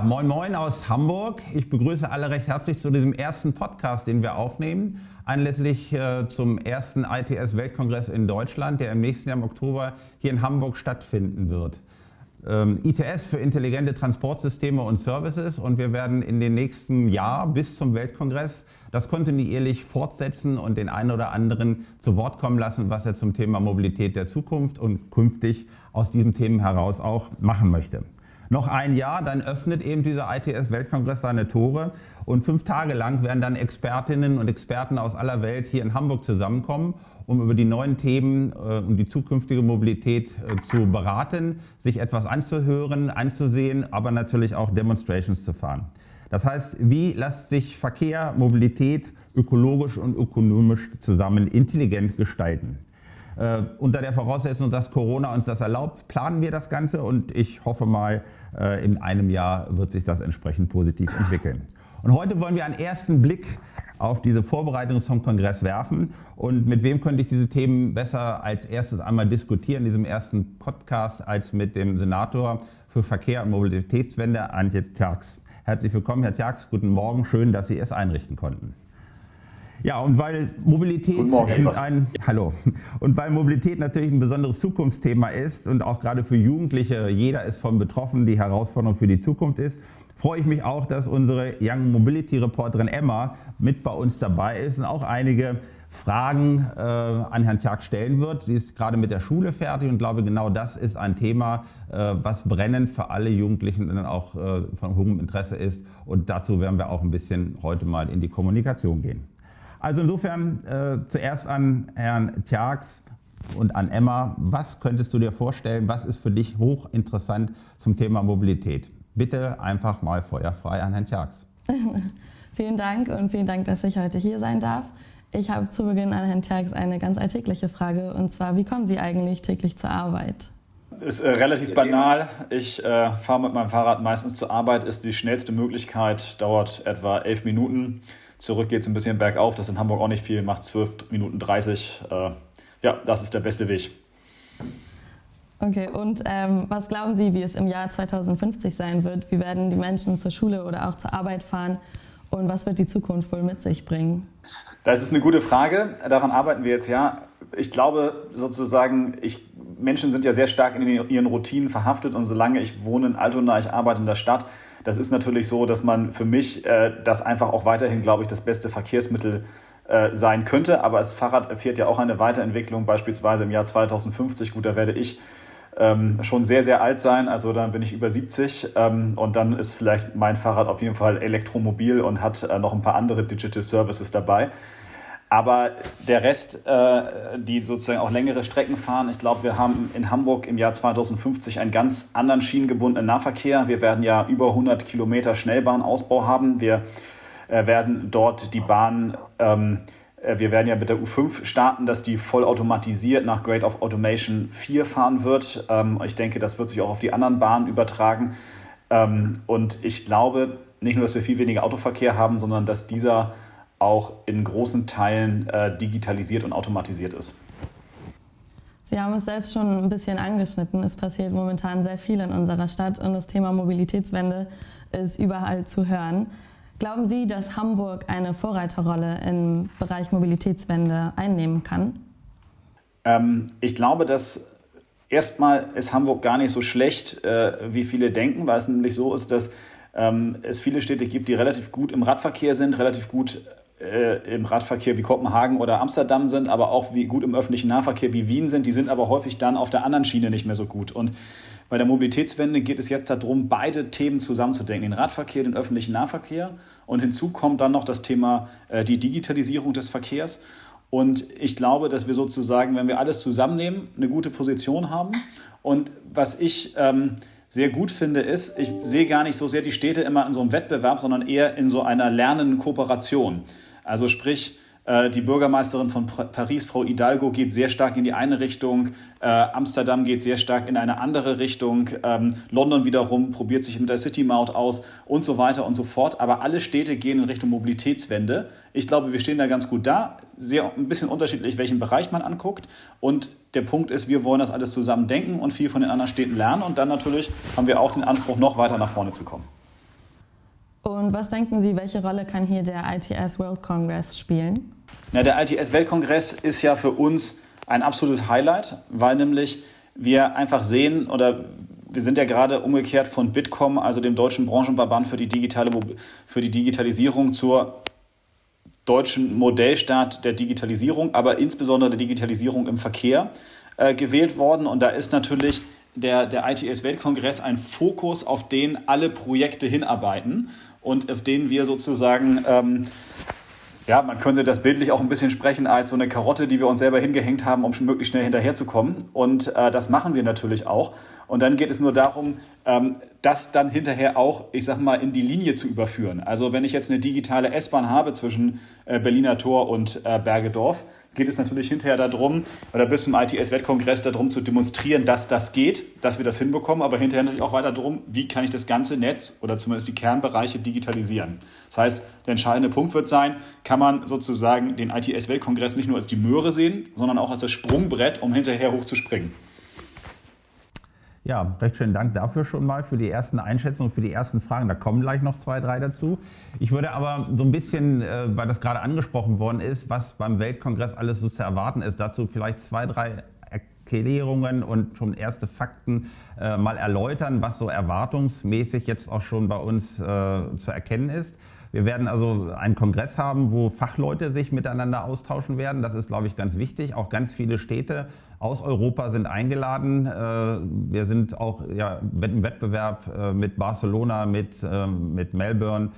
Moin Moin aus Hamburg. Ich begrüße alle recht herzlich zu diesem ersten Podcast, den wir aufnehmen, anlässlich zum ersten ITS-Weltkongress in Deutschland, der im nächsten Jahr im Oktober hier in Hamburg stattfinden wird. ITS für intelligente Transportsysteme und Services, und wir werden in den nächsten Jahr bis zum Weltkongress das kontinuierlich fortsetzen und den einen oder anderen zu Wort kommen lassen, was er zum Thema Mobilität der Zukunft und künftig aus diesem Themen heraus auch machen möchte. Noch ein Jahr, dann öffnet eben dieser ITS-Weltkongress seine Tore und 5 Tage lang werden dann Expertinnen und Experten aus aller Welt hier in Hamburg zusammenkommen, um über die neuen Themen und die zukünftige Mobilität zu beraten, sich etwas anzuhören, anzusehen, aber natürlich auch Demonstrations zu fahren. Das heißt, wie lässt sich Verkehr, Mobilität ökologisch und ökonomisch zusammen intelligent gestalten? Unter der Voraussetzung, dass Corona uns das erlaubt, planen wir das Ganze, und ich hoffe mal, in einem Jahr wird sich das entsprechend positiv entwickeln. Und heute wollen wir einen ersten Blick auf diese Vorbereitung zum Kongress werfen. Und mit wem könnte ich diese Themen besser als erstes einmal diskutieren in diesem ersten Podcast als mit dem Senator für Verkehr und Mobilitätswende, Antje Tjax. Herzlich willkommen, Herr Tjax. Guten Morgen. Schön, dass Sie es einrichten konnten. Ja, und weil Mobilität weil Mobilität natürlich ein besonderes Zukunftsthema ist und auch gerade für Jugendliche, jeder ist von betroffen, die Herausforderung für die Zukunft ist, freue ich mich auch, dass unsere Young Mobility Reporterin Emma mit bei uns dabei ist und auch einige Fragen an Herrn Tjax stellen wird. Sie ist gerade mit der Schule fertig und glaube, genau das ist ein Thema, was brennend für alle Jugendlichen dann auch von hohem Interesse ist, und dazu werden wir auch ein bisschen heute mal in die Kommunikation gehen. Also insofern zuerst an Herrn Tjax und an Emma. Was könntest du dir vorstellen, was ist für dich hochinteressant zum Thema Mobilität? Bitte einfach mal feuerfrei an Herrn Tjax. Vielen Dank und vielen Dank, dass ich heute hier sein darf. Ich habe zu Beginn an Herrn Tjax eine ganz alltägliche Frage, und zwar, wie kommen Sie eigentlich täglich zur Arbeit? Ist relativ banal. Ich fahre mit meinem Fahrrad meistens zur Arbeit, ist die schnellste Möglichkeit, dauert etwa 11 Minuten. Zurück geht es ein bisschen bergauf, das ist in Hamburg auch nicht viel, macht 12 Minuten 30. Ja, das ist der beste Weg. Okay, und was glauben Sie, wie es im Jahr 2050 sein wird? Wie werden die Menschen zur Schule oder auch zur Arbeit fahren, und was wird die Zukunft wohl mit sich bringen? Das ist eine gute Frage, daran arbeiten wir jetzt ja. Ich glaube sozusagen, Menschen sind ja sehr stark in ihren Routinen verhaftet, und solange ich wohne in Altona, ich arbeite in der Stadt, das ist natürlich so, dass man für mich das einfach auch weiterhin, glaube ich, das beste Verkehrsmittel sein könnte. Aber das Fahrrad erfährt ja auch eine Weiterentwicklung, beispielsweise im Jahr 2050. Gut, da werde ich schon sehr, sehr alt sein, also dann bin ich über 70. Und dann ist vielleicht mein Fahrrad auf jeden Fall elektromobil und hat noch ein paar andere Digital Services dabei. Aber der Rest, die sozusagen auch längere Strecken fahren, ich glaube, wir haben in Hamburg im Jahr 2050 einen ganz anderen schienengebundenen Nahverkehr. Wir werden ja über 100 Kilometer Schnellbahnausbau haben. Wir werden dort die Bahn, wir werden ja mit der U5 starten, dass die vollautomatisiert nach Grade of Automation 4 fahren wird. Ich denke, das wird sich auch auf die anderen Bahnen übertragen. Und ich glaube nicht nur, dass wir viel weniger Autoverkehr haben, sondern dass dieser auch in großen Teilen digitalisiert und automatisiert ist. Sie haben es selbst schon ein bisschen angeschnitten. Es passiert momentan sehr viel in unserer Stadt, und das Thema Mobilitätswende ist überall zu hören. Glauben Sie, dass Hamburg eine Vorreiterrolle im Bereich Mobilitätswende einnehmen kann? Ich glaube, dass erstmal ist Hamburg gar nicht so schlecht, wie viele denken, weil es nämlich so ist, dass es viele Städte gibt, die relativ gut im Radverkehr sind, relativ gut im Radverkehr wie Kopenhagen oder Amsterdam sind, aber auch wie gut im öffentlichen Nahverkehr wie Wien sind. Die sind aber häufig dann auf der anderen Schiene nicht mehr so gut. Und bei der Mobilitätswende geht es jetzt darum, beide Themen zusammenzudenken. Den Radverkehr, den öffentlichen Nahverkehr. Und hinzu kommt dann noch das Thema die Digitalisierung des Verkehrs. Und ich glaube, dass wir sozusagen, wenn wir alles zusammennehmen, eine gute Position haben. Und was ich sehr gut finde, ist, ich sehe gar nicht so sehr die Städte immer in so einem Wettbewerb, sondern eher in so einer lernenden Kooperation. Also sprich, die Bürgermeisterin von Paris, Frau Hidalgo, geht sehr stark in die eine Richtung, Amsterdam geht sehr stark in eine andere Richtung, London wiederum probiert sich mit der City Maut aus und so weiter und so fort. Aber alle Städte gehen in Richtung Mobilitätswende. Ich glaube, wir stehen da ganz gut da, ein bisschen unterschiedlich, welchen Bereich man anguckt. Und der Punkt ist, wir wollen das alles zusammen denken und viel von den anderen Städten lernen. Und dann natürlich haben wir auch den Anspruch, noch weiter nach vorne zu kommen. Und was denken Sie, welche Rolle kann hier der ITS World Congress spielen? Na, der ITS Weltkongress ist ja für uns ein absolutes Highlight, weil nämlich wir einfach sehen, oder wir sind ja gerade umgekehrt von Bitkom, also dem deutschen Branchenverband für die Digitalisierung, zur deutschen Modellstaat der Digitalisierung, aber insbesondere der Digitalisierung im Verkehr gewählt worden. Und da ist natürlich der ITS-Weltkongress ein Fokus, auf den alle Projekte hinarbeiten und auf den wir sozusagen, man könnte das bildlich auch ein bisschen sprechen als so eine Karotte, die wir uns selber hingehängt haben, um möglichst schnell hinterherzukommen. Und das machen wir natürlich auch. Und dann geht es nur darum, das dann hinterher auch, ich sag mal, in die Linie zu überführen. Also wenn ich jetzt eine digitale S-Bahn habe zwischen Berliner Tor und Bergedorf, geht es natürlich hinterher darum, oder bis zum ITS-Weltkongress darum zu demonstrieren, dass das geht, dass wir das hinbekommen, aber hinterher natürlich auch weiter darum, wie kann ich das ganze Netz oder zumindest die Kernbereiche digitalisieren. Das heißt, der entscheidende Punkt wird sein, kann man sozusagen den ITS-Weltkongress nicht nur als die Möhre sehen, sondern auch als das Sprungbrett, um hinterher hochzuspringen. Ja, recht schönen Dank dafür schon mal für die ersten Einschätzungen, für die ersten Fragen. Da kommen gleich noch 2, 3 dazu. Ich würde aber so ein bisschen, weil das gerade angesprochen worden ist, was beim Weltkongress alles so zu erwarten ist, dazu vielleicht 2, 3 Erklärungen und schon erste Fakten mal erläutern, was so erwartungsmäßig jetzt auch schon bei uns zu erkennen ist. Wir werden also einen Kongress haben, wo Fachleute sich miteinander austauschen werden. Das ist, glaube ich, ganz wichtig. Auch ganz viele Städte aus Europa sind eingeladen. Wir sind auch im Wettbewerb mit Barcelona, mit Melbourne,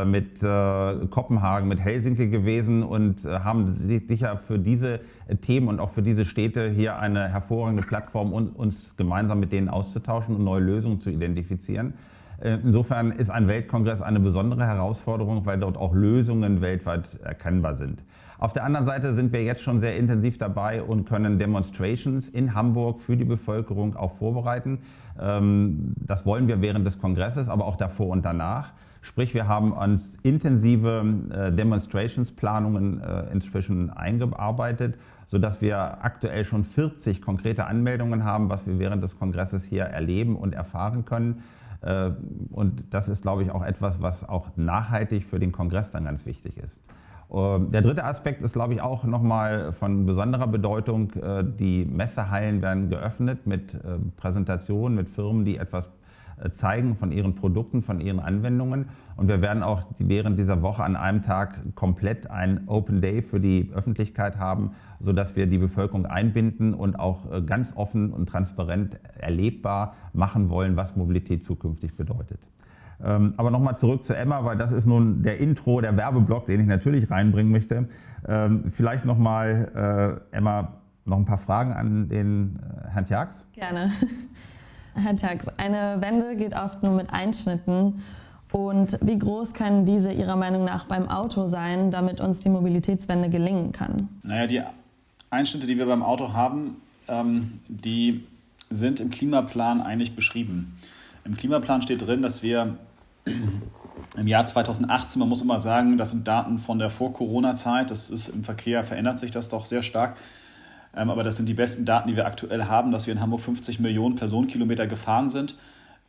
mit Kopenhagen, mit Helsinki gewesen und haben sicher für diese Themen und auch für diese Städte hier eine hervorragende Plattform, uns gemeinsam mit denen auszutauschen und neue Lösungen zu identifizieren. Insofern ist ein Weltkongress eine besondere Herausforderung, weil dort auch Lösungen weltweit erkennbar sind. Auf der anderen Seite sind wir jetzt schon sehr intensiv dabei und können Demonstrations in Hamburg für die Bevölkerung auch vorbereiten. Das wollen wir während des Kongresses, aber auch davor und danach. Sprich, wir haben uns intensive Demonstrationsplanungen inzwischen eingearbeitet, sodass wir aktuell schon 40 konkrete Anmeldungen haben, was wir während des Kongresses hier erleben und erfahren können. Und das ist, glaube ich, auch etwas, was auch nachhaltig für den Kongress dann ganz wichtig ist. Der dritte Aspekt ist, glaube ich, auch nochmal von besonderer Bedeutung. Die Messehallen werden geöffnet mit Präsentationen, mit Firmen, die etwas zeigen von ihren Produkten, von ihren Anwendungen. Und wir werden auch während dieser Woche an einem Tag komplett ein Open Day für die Öffentlichkeit haben, sodass wir die Bevölkerung einbinden und auch ganz offen und transparent erlebbar machen wollen, was Mobilität zukünftig bedeutet. Aber nochmal zurück zu Emma, weil das ist nun der Intro, der Werbeblock, den ich natürlich reinbringen möchte. Vielleicht nochmal, Emma, noch ein paar Fragen an den Herrn Tjax? Gerne. Herr Tjax, eine Wende geht oft nur mit Einschnitten. Und wie groß können diese Ihrer Meinung nach beim Auto sein, damit uns die Mobilitätswende gelingen kann? Naja, die Einschnitte, die wir beim Auto haben, die sind im Klimaplan eigentlich beschrieben. Im Klimaplan steht drin, dass wir im Jahr 2018, man muss immer sagen, das sind Daten von der Vor-Corona-Zeit, das ist im Verkehr, verändert sich das doch sehr stark. Aber das sind die besten Daten, die wir aktuell haben, dass wir in Hamburg 50 Millionen Personenkilometer gefahren sind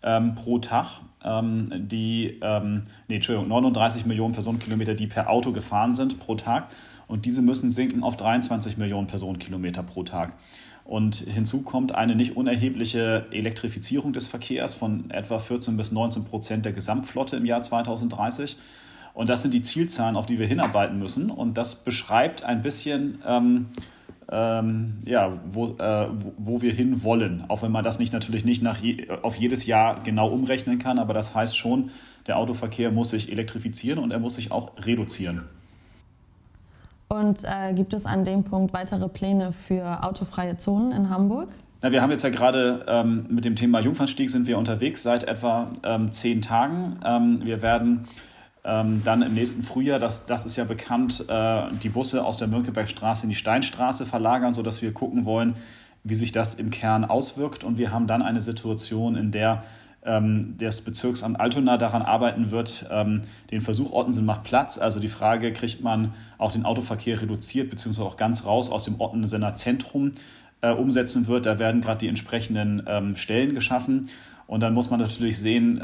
pro Tag. 39 Millionen Personenkilometer, die per Auto gefahren sind pro Tag. Und diese müssen sinken auf 23 Millionen Personenkilometer pro Tag. Und hinzu kommt eine nicht unerhebliche Elektrifizierung des Verkehrs von etwa 14-19% der Gesamtflotte im Jahr 2030. Und das sind die Zielzahlen, auf die wir hinarbeiten müssen. Und das beschreibt ein bisschen, wo wir hin wollen. Auch wenn man das natürlich nicht auf jedes Jahr genau umrechnen kann. Aber das heißt schon, der Autoverkehr muss sich elektrifizieren und er muss sich auch reduzieren. Und gibt es an dem Punkt weitere Pläne für autofreie Zonen in Hamburg? Na, wir haben jetzt ja gerade mit dem Thema Jungfernstieg sind wir unterwegs seit etwa 10 Tagen. Wir werden dann im nächsten Frühjahr, das ist ja bekannt, die Busse aus der Mönckebergstraße in die Steinstraße verlagern, sodass wir gucken wollen, wie sich das im Kern auswirkt. Und wir haben dann eine Situation, in der das Bezirksamt Altona daran arbeiten wird, den Versuch Ottensen macht Platz. Also die Frage, kriegt man auch den Autoverkehr reduziert beziehungsweise auch ganz raus aus dem Ottensener Zentrum umsetzen wird. Da werden gerade die entsprechenden Stellen geschaffen. Und dann muss man natürlich sehen,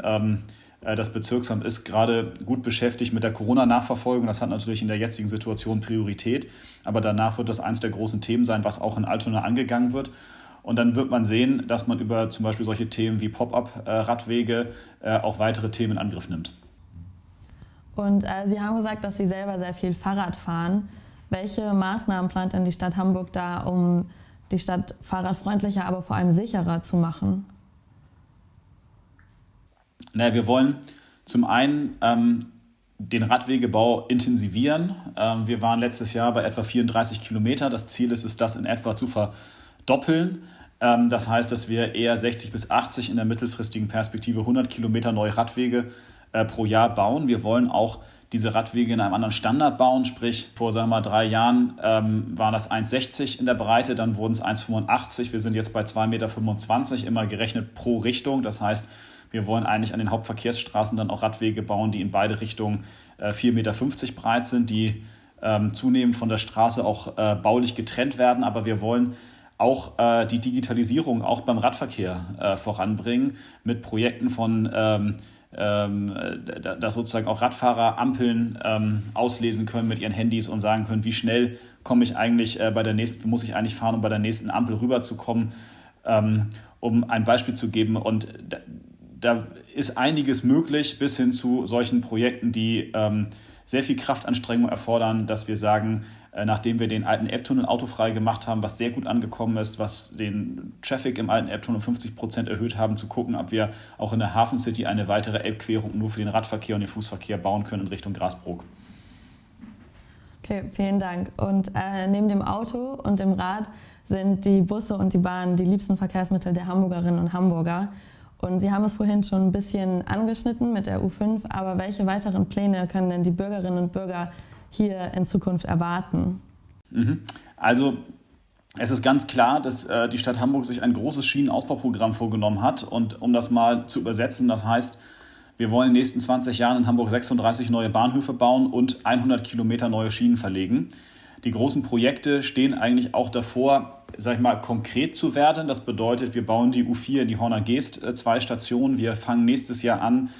Das Bezirksamt ist gerade gut beschäftigt mit der Corona-Nachverfolgung. Das hat natürlich in der jetzigen Situation Priorität. Aber danach wird das eines der großen Themen sein, was auch in Altona angegangen wird. Und dann wird man sehen, dass man über zum Beispiel solche Themen wie Pop-up-Radwege auch weitere Themen in Angriff nimmt. Und Sie haben gesagt, dass Sie selber sehr viel Fahrrad fahren. Welche Maßnahmen plant denn die Stadt Hamburg da, um die Stadt fahrradfreundlicher, aber vor allem sicherer zu machen? Naja, wir wollen zum einen den Radwegebau intensivieren. Wir waren letztes Jahr bei etwa 34 Kilometer. Das Ziel ist es, das in etwa zu verdoppeln. Das heißt, dass wir eher 60 bis 80 in der mittelfristigen Perspektive 100 Kilometer neue Radwege pro Jahr bauen. Wir wollen auch diese Radwege in einem anderen Standard bauen, sprich vor 3 Jahren waren das 1,60 in der Breite, dann wurden es 1,85. Wir sind jetzt bei 2,25 Meter, immer gerechnet pro Richtung. Das heißt, wir wollen eigentlich an den Hauptverkehrsstraßen dann auch Radwege bauen, die in beide Richtungen 4,50 Meter breit sind, die zunehmend von der Straße auch baulich getrennt werden. Aber wir wollen auch die Digitalisierung auch beim Radverkehr voranbringen mit Projekten von dass sozusagen auch Radfahrer Ampeln auslesen können mit ihren Handys und sagen können, wie schnell komme ich eigentlich muss ich eigentlich fahren, um bei der nächsten Ampel rüberzukommen, um ein Beispiel zu geben. Und da ist einiges möglich bis hin zu solchen Projekten, die sehr viel Kraftanstrengung erfordern, dass wir sagen, nachdem wir den alten Elbtunnel autofrei gemacht haben, was sehr gut angekommen ist, was den Traffic im alten Elbtunnel um 50% erhöht haben, zu gucken, ob wir auch in der Hafen City eine weitere Elbquerung nur für den Radverkehr und den Fußverkehr bauen können in Richtung Grasbrook. Okay, vielen Dank. Und neben dem Auto und dem Rad sind die Busse und die Bahn die liebsten Verkehrsmittel der Hamburgerinnen und Hamburger. Und Sie haben es vorhin schon ein bisschen angeschnitten mit der U5, aber welche weiteren Pläne können denn die Bürgerinnen und Bürger hier in Zukunft erwarten? Also es ist ganz klar, dass die Stadt Hamburg sich ein großes Schienenausbauprogramm vorgenommen hat. Und um das mal zu übersetzen, das heißt, wir wollen in den nächsten 20 Jahren in Hamburg 36 neue Bahnhöfe bauen und 100 Kilometer neue Schienen verlegen. Die großen Projekte stehen eigentlich auch davor, konkret zu werden. Das bedeutet, wir bauen die U4 in die Horner Geest 2 Stationen. Wir fangen nächstes Jahr an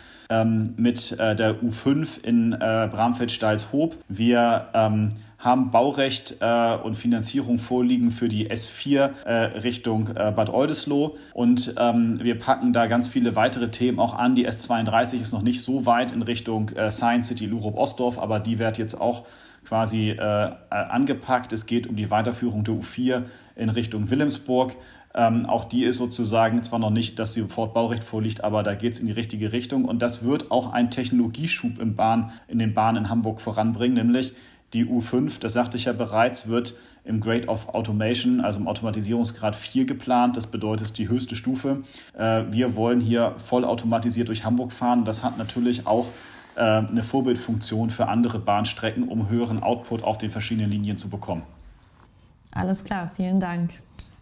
mit der U5 in Bramfeld-Steilshoop. Wir haben Baurecht und Finanzierung vorliegen für die S4 Richtung Bad Oldesloe. Und wir packen da ganz viele weitere Themen auch an. Die S32 ist noch nicht so weit in Richtung Science City Lurup-Ostdorf, aber die wird jetzt auch quasi angepackt. Es geht um die Weiterführung der U4 in Richtung Wilhelmsburg. Auch die ist sozusagen zwar noch nicht, dass sie sofort Baurecht vorliegt, aber da geht es in die richtige Richtung. Und das wird auch einen Technologieschub in den Bahnen in Hamburg voranbringen, nämlich die U5, das sagte ich ja bereits, wird im Grade of Automation, also im Automatisierungsgrad 4 geplant. Das bedeutet die höchste Stufe. Wir wollen hier vollautomatisiert durch Hamburg fahren. Das hat natürlich auch eine Vorbildfunktion für andere Bahnstrecken, um höheren Output auf den verschiedenen Linien zu bekommen. Alles klar, vielen Dank.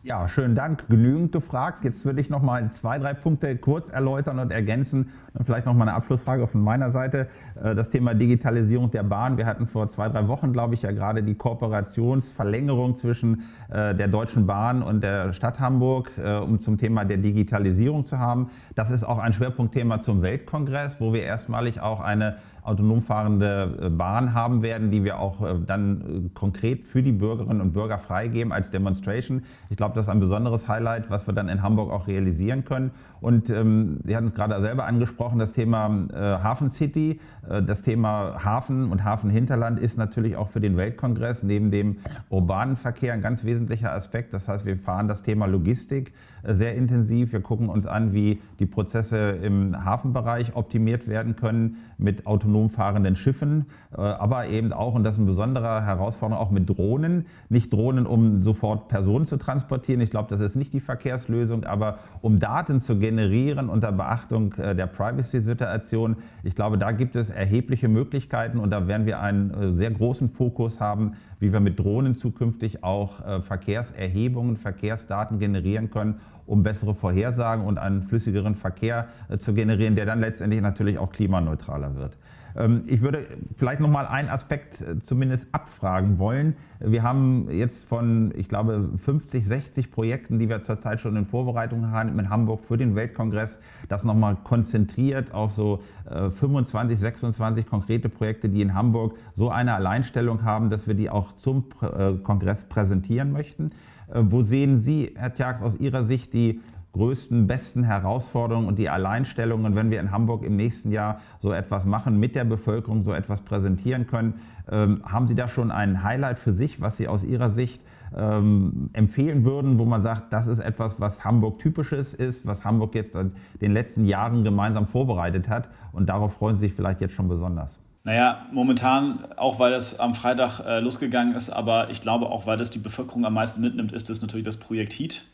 Ja, schönen Dank. Genügend gefragt. Jetzt würde ich noch mal 2, 3 Punkte kurz erläutern und ergänzen. Und vielleicht noch mal eine Abschlussfrage von meiner Seite. Das Thema Digitalisierung der Bahn. Wir hatten vor 2, 3 Wochen, glaube ich, ja gerade die Kooperationsverlängerung zwischen der Deutschen Bahn und der Stadt Hamburg, um zum Thema der Digitalisierung zu haben. Das ist auch ein Schwerpunktthema zum Weltkongress, wo wir erstmalig auch eine autonom fahrende Bahn haben werden, die wir auch dann konkret für die Bürgerinnen und Bürger freigeben als Demonstration. Ich glaube, das ist ein besonderes Highlight, was wir dann in Hamburg auch realisieren können. Und Sie hatten es gerade selber angesprochen, das Thema Hafen City, das Thema Hafen und Hafenhinterland ist natürlich auch für den Weltkongress neben dem urbanen Verkehr ein ganz wesentlicher Aspekt. Das heißt, wir fahren das Thema Logistik sehr intensiv. Wir gucken uns an, wie die Prozesse im Hafenbereich optimiert werden können mit autonom fahrenden Schiffen, aber eben auch, und das ist eine besondere Herausforderung, auch mit Drohnen. Nicht Drohnen, um sofort Personen zu transportieren. Ich glaube, das ist nicht die Verkehrslösung, aber um Daten zu generieren unter Beachtung der Privacy-Situation. Ich glaube, da gibt es erhebliche Möglichkeiten und da werden wir einen sehr großen Fokus haben, wie wir mit Drohnen zukünftig auch Verkehrserhebungen, Verkehrsdaten generieren können, um bessere Vorhersagen und einen flüssigeren Verkehr zu generieren, der dann letztendlich natürlich auch klimaneutraler wird. Ich würde vielleicht noch mal einen Aspekt zumindest abfragen wollen. Wir haben jetzt von, ich glaube, 50, 60 Projekten, die wir zurzeit schon in Vorbereitung haben in Hamburg für den Weltkongress, das noch mal konzentriert auf so 25, 26 konkrete Projekte, die in Hamburg so eine Alleinstellung haben, dass wir die auch zum Kongress präsentieren möchten. Wo sehen Sie, Herr Tjax, aus Ihrer Sicht die größten, besten Herausforderungen und die Alleinstellungen, wenn wir in Hamburg im nächsten Jahr so etwas machen, mit der Bevölkerung so etwas präsentieren können? Haben Sie da schon ein Highlight für sich, was Sie aus Ihrer Sicht empfehlen würden, wo man sagt, das ist etwas, was Hamburg typisches ist, was Hamburg jetzt in den letzten Jahren gemeinsam vorbereitet hat und darauf freuen Sie sich vielleicht jetzt schon besonders? Naja, momentan, auch weil das am Freitag losgegangen ist, aber ich glaube auch, weil das die Bevölkerung am meisten mitnimmt, ist das natürlich das Projekt HEAT.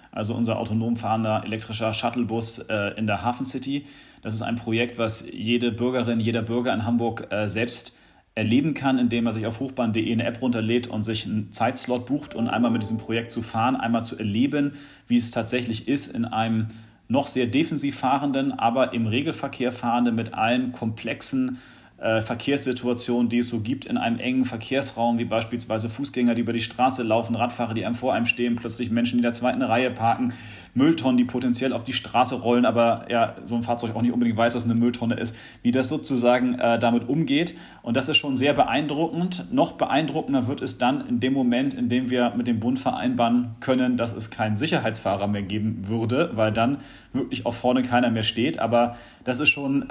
Also unser autonom fahrender elektrischer Shuttlebus in der Hafen City. Das ist ein Projekt, was jede Bürgerin, jeder Bürger in Hamburg selbst erleben kann, indem er sich auf hochbahn.de eine App runterlädt und sich einen Zeitslot bucht und einmal mit diesem Projekt zu fahren, einmal zu erleben, wie es tatsächlich ist, in einem noch sehr defensiv fahrenden, aber im Regelverkehr fahrenden mit allen komplexen Verkehrssituationen, die es so gibt in einem engen Verkehrsraum, wie beispielsweise Fußgänger, die über die Straße laufen, Radfahrer, die einem vor einem stehen, plötzlich Menschen, die in der zweiten Reihe parken, Mülltonnen, die potenziell auf die Straße rollen, aber ja, so ein Fahrzeug auch nicht unbedingt weiß, dass es eine Mülltonne ist, wie das sozusagen damit umgeht. Und das ist schon sehr beeindruckend. Noch beeindruckender wird es dann in dem Moment, in dem wir mit dem Bund vereinbaren können, dass es keinen Sicherheitsfahrer mehr geben würde, weil dann wirklich auch vorne keiner mehr steht. Aber das ist schon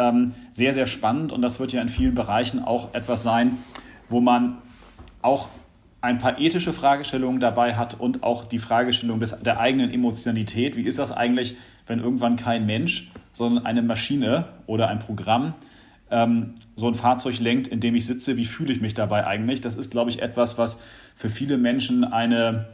sehr, sehr spannend und das wird ja in vielen Bereichen auch etwas sein, wo man auch ein paar ethische Fragestellungen dabei hat und auch die Fragestellung der eigenen Emotionalität. Wie ist das eigentlich, wenn irgendwann kein Mensch, sondern eine Maschine oder ein Programm so ein Fahrzeug lenkt, in dem ich sitze? Wie fühle ich mich dabei eigentlich? Das ist, glaube ich, etwas, was für viele Menschen ein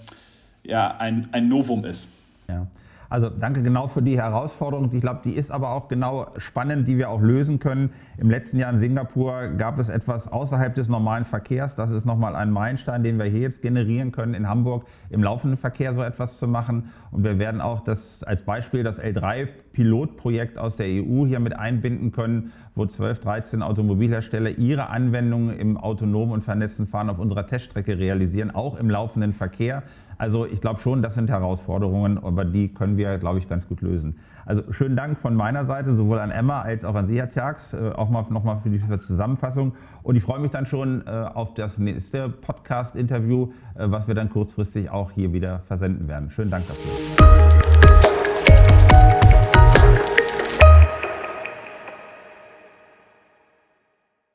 Novum ist. Ja. Also danke genau für die Herausforderung. Ich glaube, die ist aber auch genau spannend, die wir auch lösen können. Im letzten Jahr in Singapur gab es etwas außerhalb des normalen Verkehrs. Das ist nochmal ein Meilenstein, den wir hier jetzt generieren können, in Hamburg im laufenden Verkehr so etwas zu machen. Und wir werden auch als Beispiel das L3-Pilotprojekt aus der EU hier mit einbinden können, wo 12, 13 Automobilhersteller ihre Anwendungen im autonomen und vernetzten Fahren auf unserer Teststrecke realisieren, auch im laufenden Verkehr. Also ich glaube schon, das sind Herausforderungen, aber die können wir, glaube ich, ganz gut lösen. Also schönen Dank von meiner Seite, sowohl an Emma als auch an Sie, Herr Tjax, auch nochmal für die Zusammenfassung. Und ich freue mich dann schon auf das nächste Podcast-Interview, was wir dann kurzfristig auch hier wieder versenden werden. Schönen Dank dafür.